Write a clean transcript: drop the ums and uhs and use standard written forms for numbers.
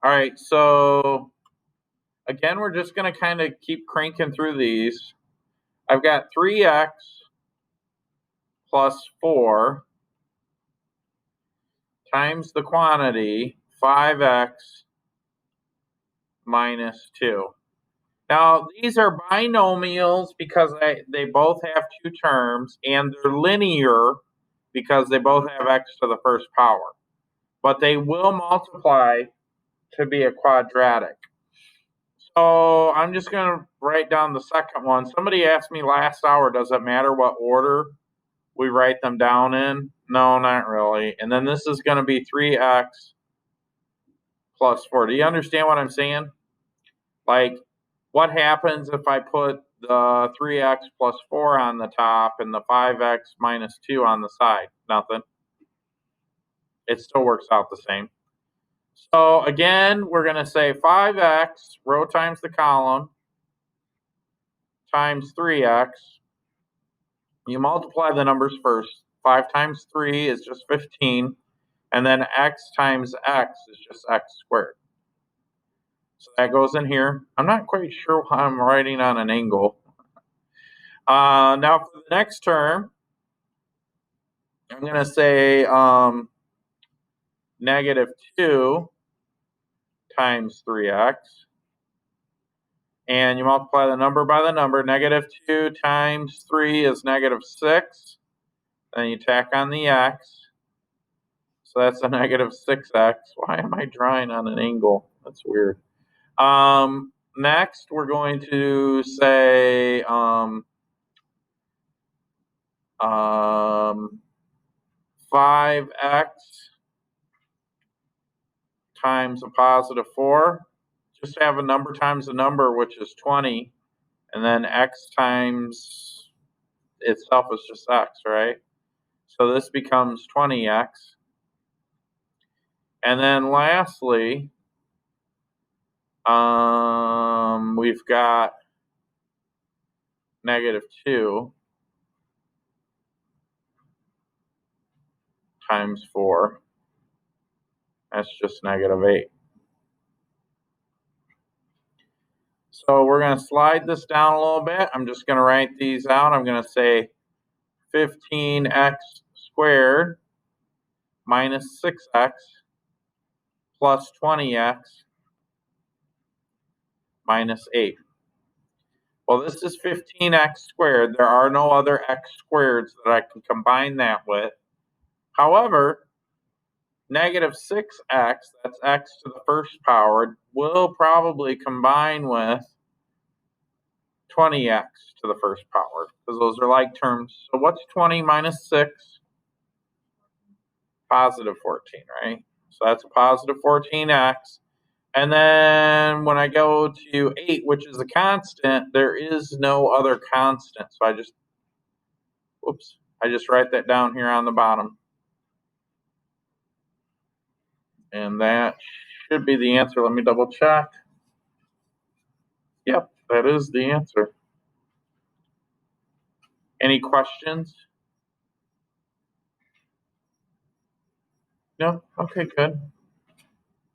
All right, so again, we're just going to kind of keep cranking through these. I've got 3x plus 4 times the quantity 5x minus 2. Now, these are binomials because they both have two terms, and they're linear because they both have x to the first power. But they will multiply to be a quadratic. So I'm just going to write down the second one. Somebody asked me last hour, does it matter what order we write them down in? No, not really. And then this is going to be 3x plus 4. Do you understand what I'm saying? Like, what happens if I put the 3x plus 4 on the top and the 5x minus 2 on the side? Nothing. It still works out the same. So again, we're going to say 5x, row times the column, times 3x. You multiply the numbers first. 5 times 3 is just 15. And then x times x is just x squared. So that goes in here. I'm not quite sure why I'm writing on an angle. Now for the next term, I'm going to say negative 2 times 3x. And you multiply the number by the number. Negative 2 times 3 is negative 6. Then you tack on the x. So that's a negative 6x. Why am I drawing on an angle? That's weird. Next, we're going to say 5x times a positive 4. Just have a number times a number, which is 20. And then x times itself is just x, right? So this becomes 20x. And then lastly, we've got negative 2 times 4. That's just negative 8. So we're going to slide this down a little bit. I'm just going to write these out. I'm going to say 15x squared minus 6x plus 20x minus 8. Well, this is 15x squared. There are no other x squareds that I can combine that with. However, negative 6x, that's x to the first power, will probably combine with 20x to the first power, because those are like terms. So what's 20 minus 6? Positive 14, right? So that's a positive 14x. And then when I go to 8, which is a constant, there is no other constant. So I just write that down here on the bottom. And that should be the answer. Let me double check. Yep, that is the answer. Any questions? No? Okay, good.